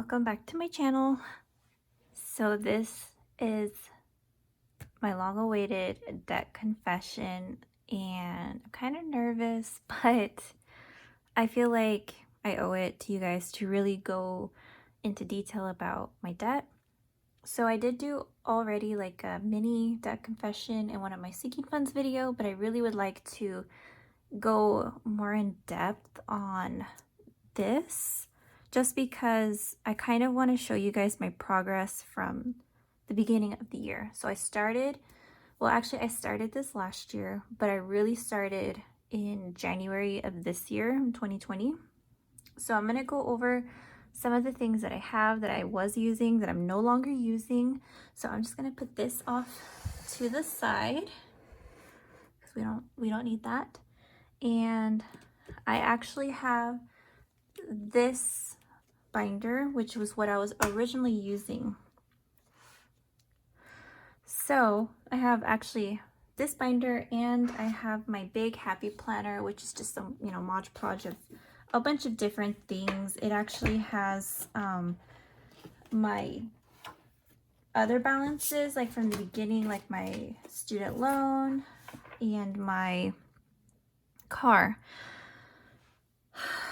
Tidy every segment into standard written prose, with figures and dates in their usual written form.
Welcome back to my channel. So this is my long-awaited debt confession, and I'm kind of nervous, but I feel like I owe it to you guys to really go into detail about my debt. So I did do already like a mini debt confession in one of my Seeking Funds video, but I really would like to go more in depth on this just because I kind of want to show you guys my progress from the beginning of the year. So I started this last year, but I really started in January of this year, in 2020. So I'm going to go over some of the things that I have that I was using that I'm no longer using. So I'm just going to put this off to the side because we don't need that. And I actually have this binder, which was what I was originally using. So I have actually this binder, and I have my big happy planner, which is just some, Mod Podge of a bunch of different things. It actually has my other balances, like from the beginning, like my student loan and my car.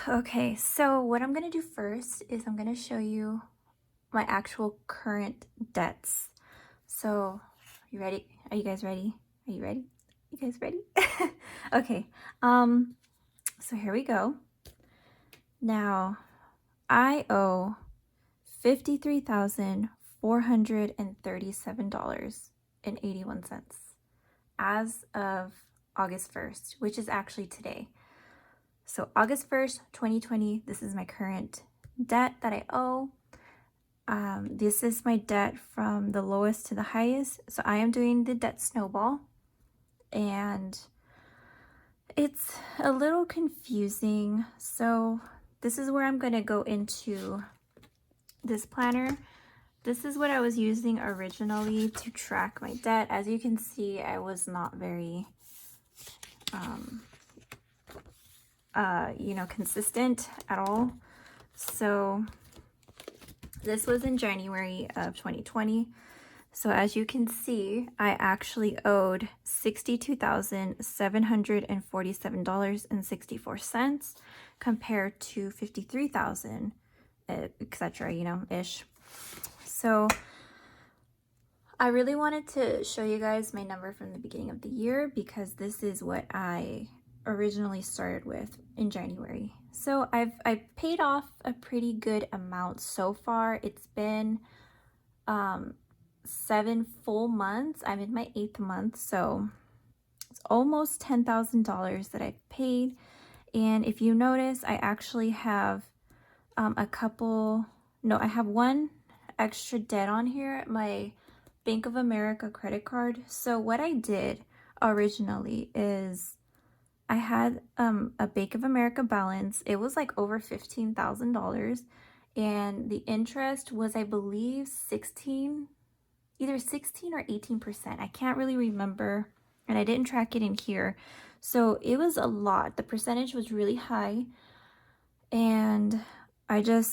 Okay, so what I'm gonna do first is I'm gonna show you my actual current debts. So, you ready? Are you guys ready? Are you ready? You guys ready? Okay, so here we go. Now, I owe $53,437.81 as of August 1st, which is actually today. So August 1st, 2020, this is my current debt that I owe. This is my debt from the lowest to the highest. So I am doing the debt snowball, and it's a little confusing. So this is where I'm going to go into this planner. This is what I was using originally to track my debt. As you can see, I was not very consistent at all. So this was in January of 2020. So as you can see, I actually owed $62,747.64 compared to $53,000, etc., ish. So I really wanted to show you guys my number from the beginning of the year because this is what I originally started with in January. So I've paid off a pretty good amount so far. It's been 7 full months. I'm in my 8th month, so it's almost $10,000 that I've paid. And if you notice, I actually have I have one extra debt on here, my Bank of America credit card. So what I did originally is I had a Bank of America balance. It was like over $15,000, and the interest was, I believe, either 16 or 18%. I can't really remember, and I didn't track it in here. So it was a lot. The percentage was really high, and I did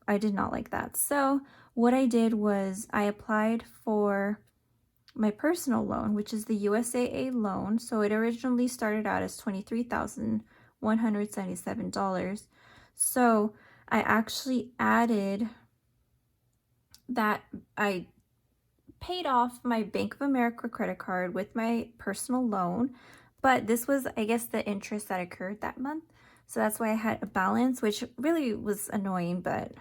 not like that. So what I did was I applied for my personal loan, which is the USAA loan. So it originally started out as $23,177. So I actually added that. I paid off my Bank of America credit card with my personal loan, but this was, I guess, the interest that occurred that month. So that's why I had a balance, which really was annoying, but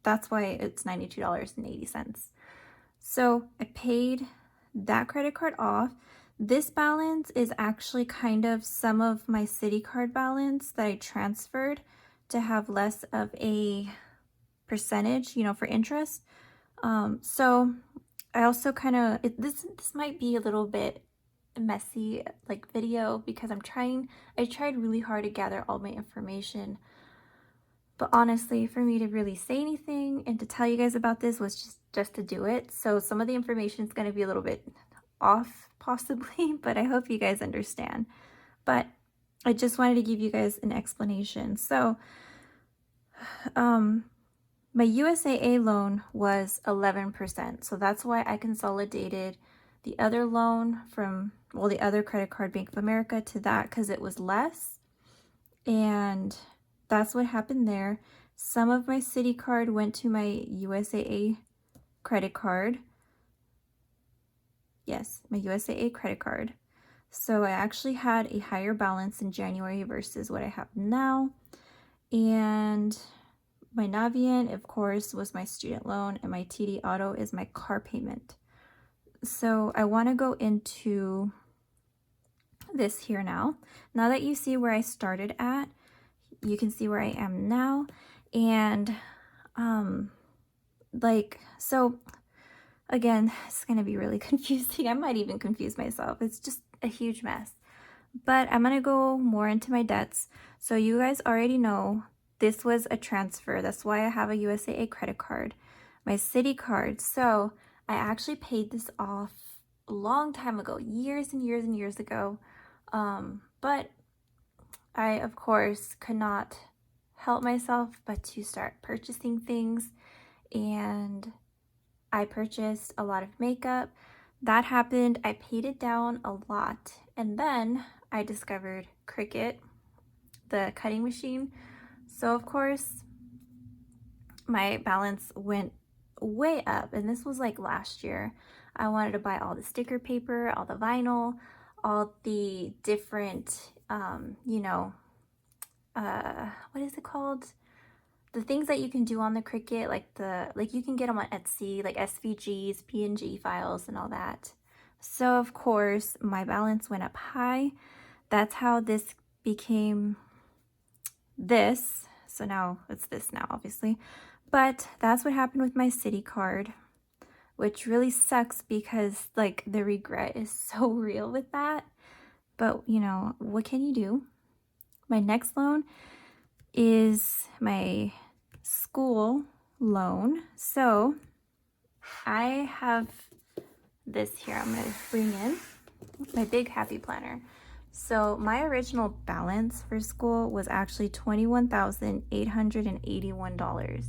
that's why it's $92.80. So I paid that credit card off. This balance is actually kind of some of my Citi card balance that I transferred to have less of a percentage, for interest. So I also this might be a little bit messy, like, video, because I tried really hard to gather all my information. But honestly, for me to really say anything and to tell you guys about this was just to do it. So some of the information is going to be a little bit off, possibly, but I hope you guys understand. But I just wanted to give you guys an explanation. So my USAA loan was 11%. So that's why I consolidated the other loan from, well, the other credit card, Bank of America, to that because it was less. And that's what happened there. Some of my Citi card went to my USAA credit card. Yes, my USAA credit card. So I actually had a higher balance in January versus what I have now. And my Navient, of course, was my student loan, and my TD Auto is my car payment. So I want to go into this here now. Now that you see where I started at, you can see where I am now. And so again, it's going to be really confusing. I might even confuse myself. It's just a huge mess. But I'm going to go more into my debts. So you guys already know this was a transfer. That's why I have a USAA credit card, my Citi card. So I actually paid this off a long time ago, years and years and years ago. But I, of course, could not help myself but to start purchasing things. And I purchased a lot of makeup. That happened. I paid it down a lot. And then I discovered Cricut, the cutting machine. So of course, my balance went way up. And this was like last year. I wanted to buy all the sticker paper, all the vinyl, all the different, what is it called? The things that you can do on the Cricut, like you can get them on Etsy, like SVGs, PNG files and all that. So of course my balance went up high. That's how this became this. So now it's this now, obviously. But that's what happened with my Citi card, which really sucks because like the regret is so real with that. But you know, what can you do? My next loan is my school loan. So I have this here. I'm going to bring in my big happy planner. So my original balance for school was actually $21,881.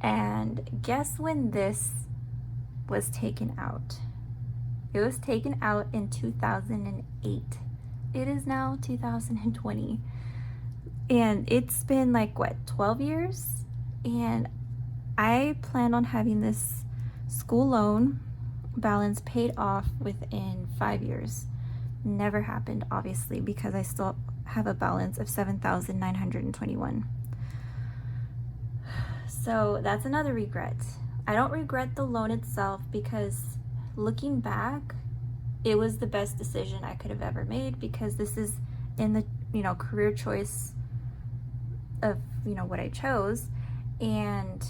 And guess when this was taken out? It was taken out in 2008. It is now 2020. And it's been like, what, 12 years? And I plan on having this school loan balance paid off within 5 years. Never happened, obviously, because I still have a balance of $7,921. So that's another regret. I don't regret the loan itself because looking back, it was the best decision I could have ever made because this is in the, career choice of, what I chose. And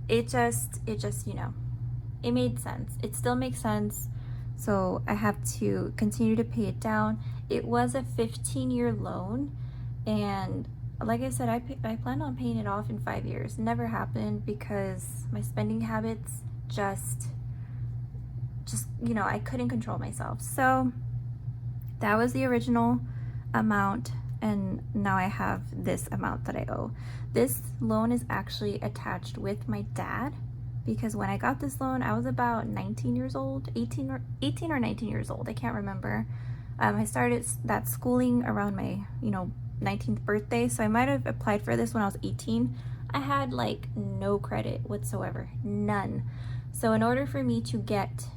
it just, it made sense. It still makes sense. So I have to continue to pay it down. It was a 15-year loan. And like I said, I planned on paying it off in 5 years. Never happened because my spending habits just, I couldn't control myself. So that was the original amount. And now I have this amount that I owe. This loan is actually attached with my dad because when I got this loan, I was about 19 years old, 18 or 19 years old. I can't remember. I started that schooling around my, 19th birthday. So I might have applied for this when I was 18. I had like no credit whatsoever, none. So in order for me to get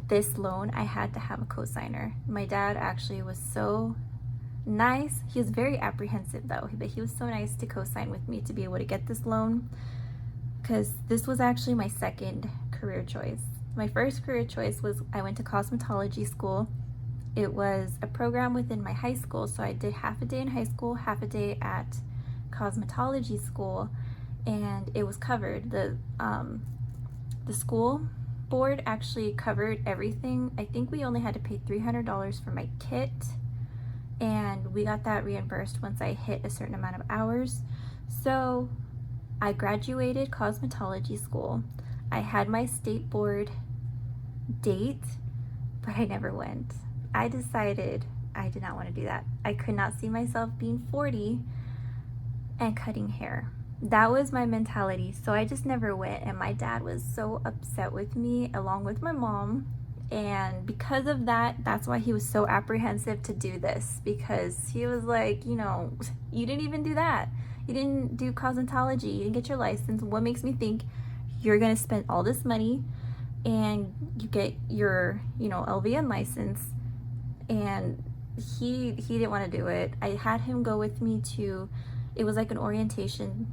this loan, I had to have a cosigner. My dad actually was so nice. He was very apprehensive though, but he was so nice to co-sign with me to be able to get this loan because this was actually my second career choice. My first career choice was I went to cosmetology school. It was a program within my high school, so I did half a day in high school, half a day at cosmetology school, and it was covered. The school board actually covered everything. I think we only had to pay $300 for my kit, and we got that reimbursed once I hit a certain amount of hours. So I graduated cosmetology school. I had my state board date, but I never went. I decided I did not want to do that. I could not see myself being 40 and cutting hair. That was my mentality. So I just never went. And my dad was so upset with me, along with my mom. And because of that, that's why he was so apprehensive to do this, because he was like, you know, you didn't even do that. You didn't do cosmetology. You didn't get your license. What makes me think you're going to spend all this money and you get your, you know, LVN license? And he didn't want to do it. I had him go with me to, it was like an orientation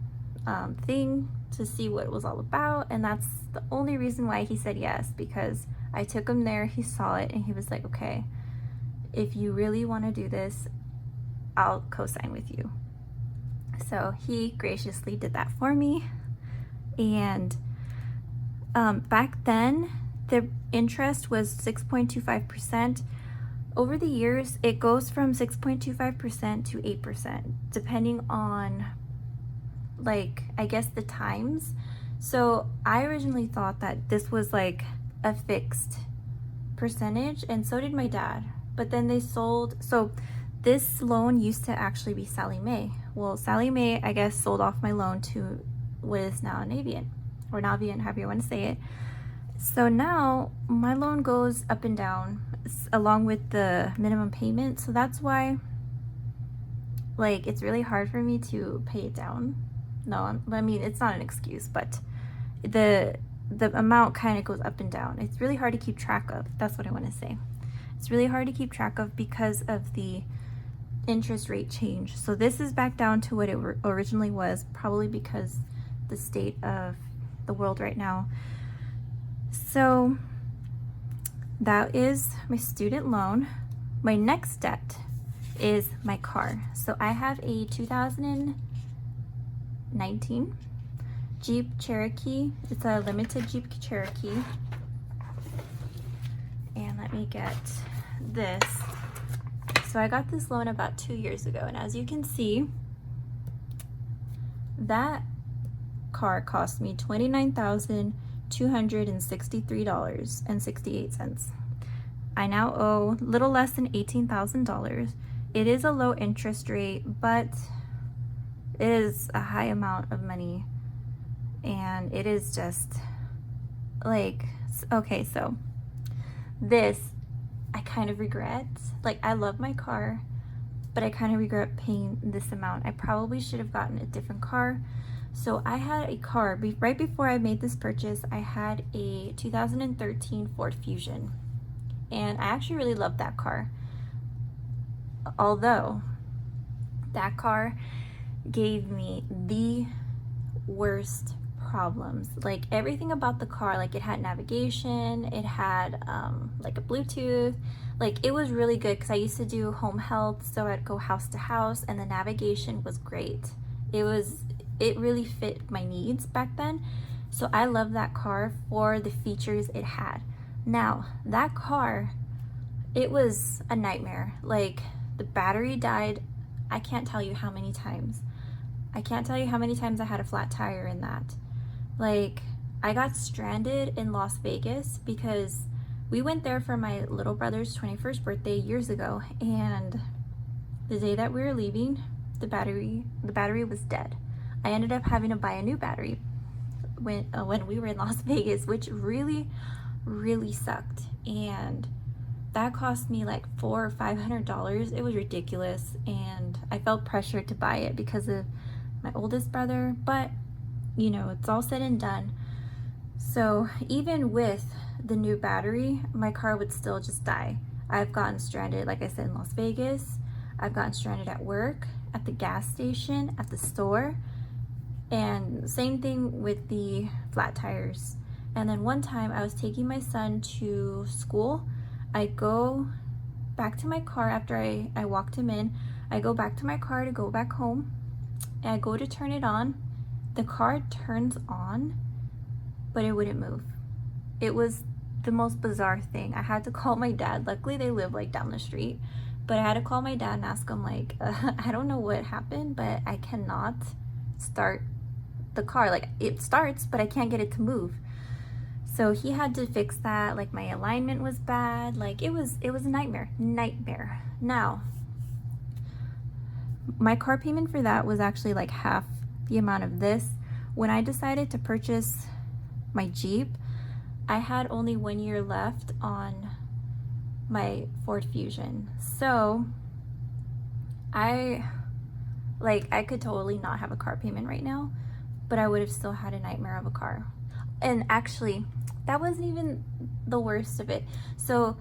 thing to see what it was all about. And that's the only reason why he said yes, because I took him there, he saw it, and he was like, okay, if you really want to do this, I'll co-sign with you. So he graciously did that for me. And back then, the interest was 6.25%. Over the years, it goes from 6.25% to 8%, depending on, like, I guess the times. So I originally thought that this was like a fixed percentage, and so did my dad. But then they sold, so this loan used to actually be Sallie Mae. Well, Sallie Mae, I guess, sold off my loan to what is now Navient, or Navient, however you want to say it. So now my loan goes up and down along with the minimum payment. So that's why, like, it's really hard for me to pay it down. No, I mean, it's not an excuse, but the amount kind of goes up and down. It's really hard to keep track of. That's what I want to say. It's really hard to keep track of because of the interest rate change. So this is back down to what it originally was, probably because the state of the world right now. So that is my student loan. My next debt is my car. So I have a 2019 Jeep Cherokee. It's a limited Jeep Cherokee. And let me get this. So I got this loan about 2 years ago, and as you can see, that car cost me $29,263.68. I now owe a little less than $18,000. It is a low interest rate, but it is a high amount of money, and it is just like, okay, so this I kind of regret. Like, I love my car, but I kind of regret paying this amount. I probably should have gotten a different car. So I had a car, right before I made this purchase, I had a 2013 Ford Fusion. And I actually really loved that car. Although, that car gave me the worst problems. Like, everything about the car, like, it had navigation, it had like a Bluetooth, like, it was really good because I used to do home health, so I'd go house to house, and the navigation was great. It really fit my needs back then. So I love that car for the features it had. Now, that car, it was a nightmare. Like, the battery died, I can't tell you how many times. I can't tell you how many times I had a flat tire in that. Like, I got stranded in Las Vegas because we went there for my little brother's 21st birthday years ago, and the day that we were leaving, the battery was dead. I ended up having to buy a new battery when we were in Las Vegas, which really, really sucked. And that cost me like $400 or $500. It was ridiculous, and I felt pressured to buy it because of my oldest brother, but you know, it's all said and done. So even with the new battery, my car would still just die. I've gotten stranded, like I said, in Las Vegas. I've gotten stranded at work, at the gas station, at the store, and same thing with the flat tires. And then one time I was taking my son to school. I go back to my car after I walked him in. I go back to my car to go back home, and I go to turn it on. The car turns on, but it wouldn't move. It was the most bizarre thing. I had to call my dad. Luckily, they live like down the street, but I had to call my dad and ask him, like, I don't know what happened, but I cannot start the car. Like, it starts, but I can't get it to move. So he had to fix that. Like, my alignment was bad. Like, it was a nightmare. Now, my car payment for that was actually like half the amount of this. When I decided to purchase my Jeep, I had only 1 year left on my Ford Fusion. So I could totally not have a car payment right now, but I would have still had a nightmare of a car. And actually, that wasn't even the worst of it. So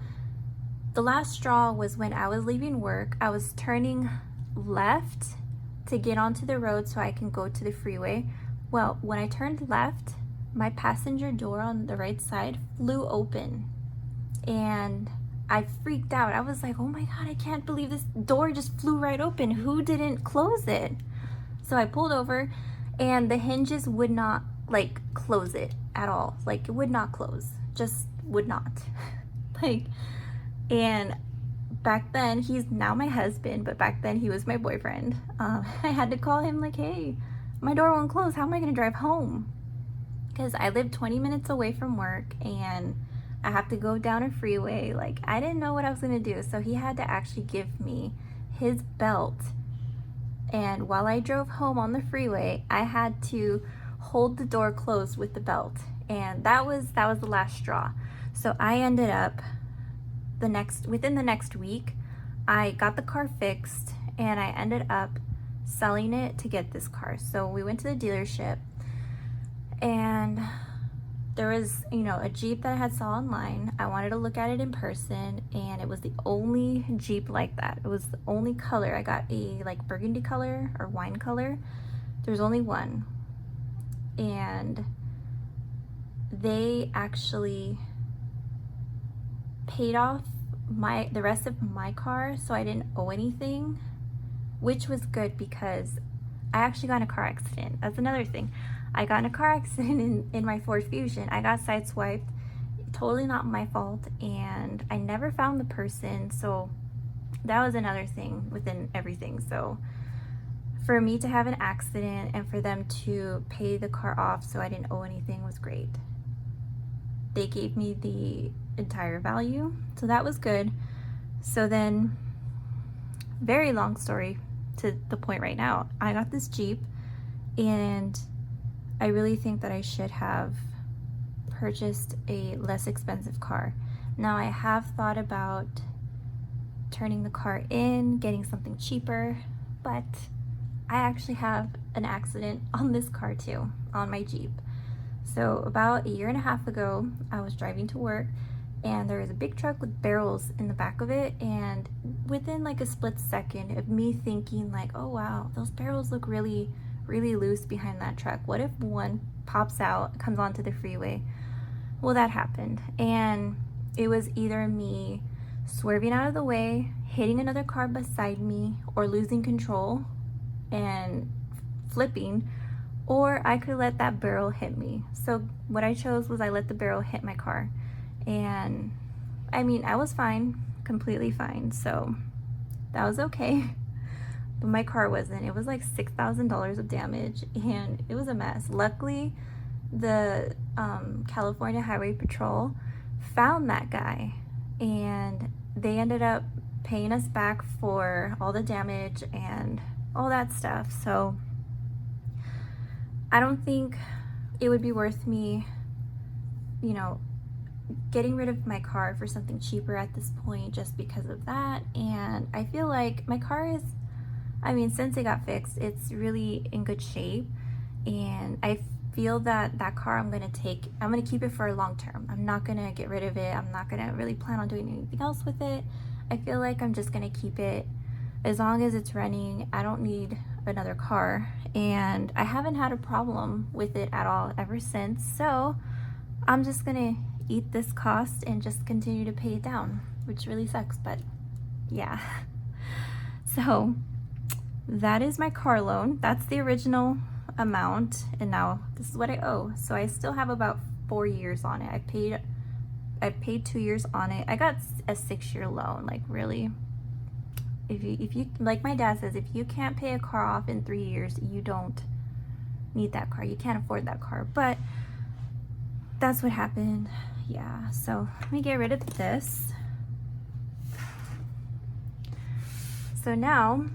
the last straw was when I was leaving work. I was turning left to get onto the road so I can go to the freeway. Well, when I turned left, my passenger door on the right side flew open, and I freaked out. I was like, oh my God, I can't believe this door just flew right open. Who didn't close it? So I pulled over, and the hinges would not like close it at all. Like, it would not close, just would not. Like, and back then, he's now my husband, but back then he was my boyfriend. I had to call him like, hey, my door won't close. How am I gonna drive home? Because I live 20 minutes away from work, and I have to go down a freeway. Like, I didn't know what I was gonna do. So he had to actually give me his belt. And while I drove home on the freeway, I had to hold the door closed with the belt. And that was the last straw. So I ended up within the next week, I got the car fixed, and I ended up selling it to get this car. So we went to the dealership, and there was, a Jeep that I had saw online. I wanted to look at it in person, and it was the only Jeep like that. It was the only color. I got a like burgundy color or wine color. There's only one. And they actually paid off the rest of my car, so I didn't owe anything, which was good because I actually got in a car accident. That's another thing. I got in a car accident in my Ford Fusion. I got sideswiped, totally not my fault, and I never found the person, so that was another thing within everything. So for me to have an accident and for them to pay the car off so I didn't owe anything was great. They gave me the entire value, so that was good. So then, very long story to the point right now, I got this Jeep, and I really think that I should have purchased a less expensive car. Now, I have thought about turning the car in, getting something cheaper, but I actually have an accident on this car too, on my Jeep. So about 1.5 years ago, I was driving to work, and there was a big truck with barrels in the back of it, and within like a split second of me thinking like, oh wow, those barrels look really loose behind that truck. What if one pops out, comes onto the freeway? Well, that happened, and it was either me swerving out of the way, hitting another car beside me, or losing control and flipping, or I could let that barrel hit me. So what I chose was I let the barrel hit my car, and I mean, I was fine, completely fine, so that was okay. But my car wasn't. It was like $6,000 of damage, and it was a mess. Luckily, the California Highway Patrol found that guy, and they ended up paying us back for all the damage and all that stuff. So I don't think it would be worth me, getting rid of my car for something cheaper at this point just because of that. And I feel like my car is, since it got fixed, it's really in good shape, and I feel that car I'm gonna keep it for a long term. I'm not gonna get rid of it. I'm not gonna really plan on doing anything else with it. I feel like I'm just gonna keep it as long as it's running. I don't need another car, and I haven't had a problem with it at all ever since. So I'm just gonna eat this cost and just continue to pay it down, which really sucks, but yeah. So that is my car loan. That's the original amount, and now this is what I owe. So I still have about 4 years on it. I paid 2 years on it. I got a 6-year loan. Like, really, if you like my dad says, if you can't pay a car off in 3 years, you don't need that car. You can't afford that car. But that's what happened. Yeah, so let me get rid of this. So now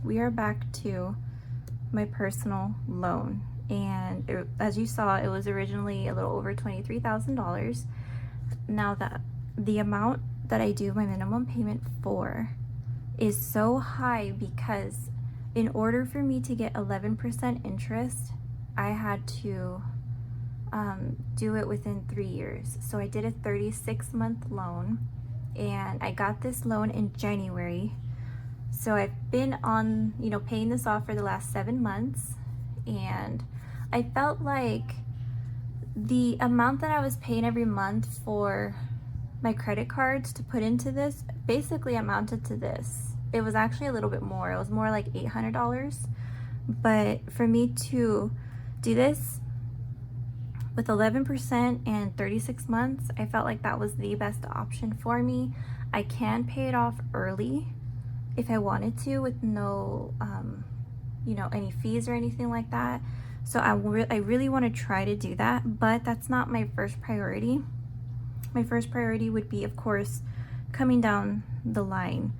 we are back to my personal loan. And as you saw, it was originally a little over $23,000. Now the amount that I do my minimum payment for is so high because in order for me to get 11% interest, I had to do it within 3 years. So I did a 36-month loan, and I got this loan in January. So I've been on, paying this off for the last 7 months, and I felt like the amount that I was paying every month for my credit cards to put into this basically amounted to this. It was actually a little bit more. It was more like $800. But for me to do this with 11% and 36 months, I felt like that was the best option for me. I can pay it off early if I wanted to with no, any fees or anything like that. So I really want to try to do that, but that's not my first priority. My first priority would be, of course, coming down the line,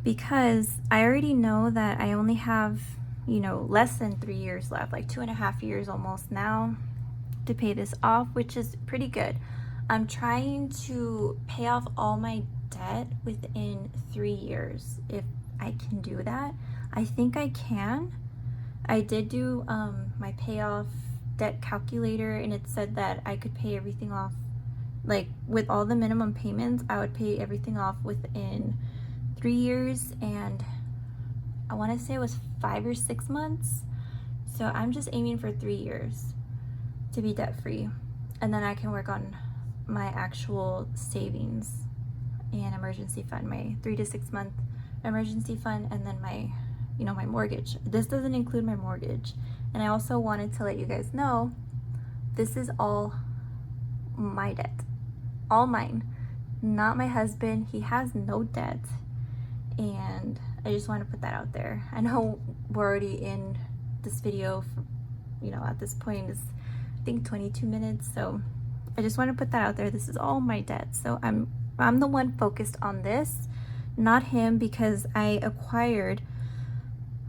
because I already know that I only have, less than 3 years left, like 2.5 years almost now to pay this off, which is pretty good. I'm trying to pay off all my debt within 3 years. If I can do that, I think I can. I did do my payoff debt calculator, and it said that I could pay everything off, like with all the minimum payments, I would pay everything off within 3 years, and I want to say it was 5 or 6 months. So I'm just aiming for 3 years to be debt free, and then I can work on my actual savings and emergency fund, my 3 to 6 month emergency fund, and then my my mortgage. This doesn't include my mortgage. And I also wanted to let you guys know, this is all my debt, all mine, not my husband. He has no debt, and I just want to put that out there. I know we're already in this video for, at this point is I think 22 minutes, so I just want to put that out there. This is all my debt, so I'm the one focused on this, not him, because I acquired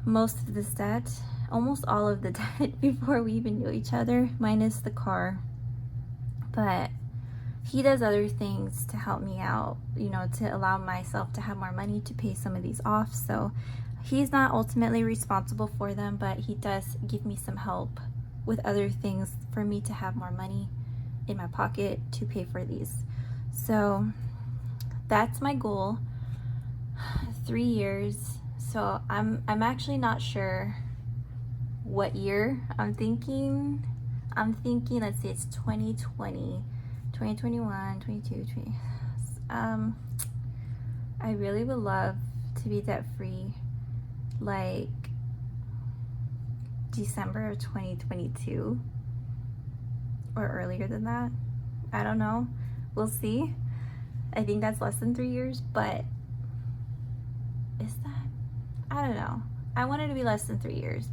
most of this debt, almost all of the debt, before we even knew each other, minus the car. But he does other things to help me out, to allow myself to have more money to pay some of these off. So he's not ultimately responsible for them, but he does give me some help with other things for me to have more money in my pocket to pay for these. So that's my goal, 3 years. So I'm actually not sure what year I'm thinking. Let's say it's 2020, 2021, 22, 20. I really would love to be debt free like December of 2022 or earlier than that. I don't know. We'll see. I think that's less than 3 years, but is that? I don't know. I want it to be less than 3 years,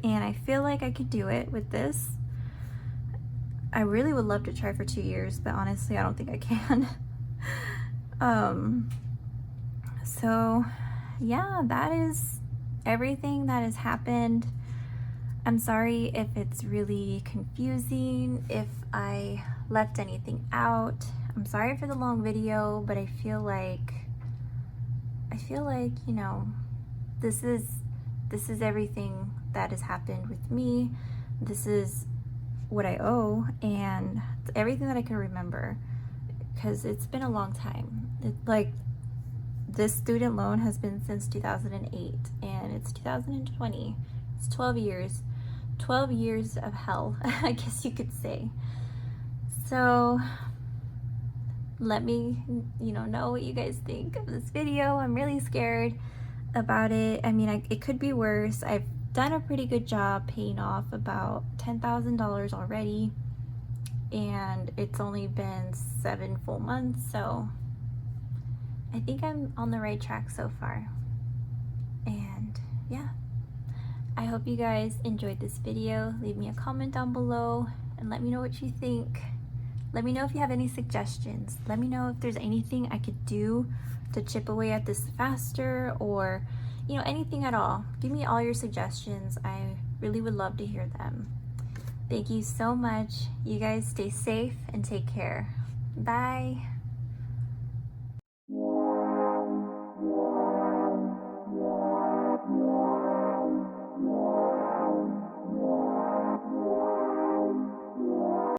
and I feel like I could do it with this. I really would love to try for 2 years, but honestly, I don't think I can. So yeah, that is everything that has happened. I'm sorry if it's really confusing, if I left anything out. I'm sorry for the long video, but I feel like, this is everything that has happened with me. This is what I owe, and everything that I can remember, because it's been a long time. This student loan has been since 2008, and it's 2020. It's 12 years. 12 years of hell, I guess you could say. So let me, know what you guys think of this video. I'm really scared about it. I mean, it could be worse. I've done a pretty good job paying off about $10,000 already, and it's only been 7 full months, so I think I'm on the right track so far. And yeah, I hope you guys enjoyed this video. Leave me a comment down below and let me know what you think. Let me know if you have any suggestions. Let me know if there's anything I could do to chip away at this faster, or you know, anything at all. Give me all your suggestions. I really would love to hear them. Thank you so much. You guys stay safe and take care. Bye.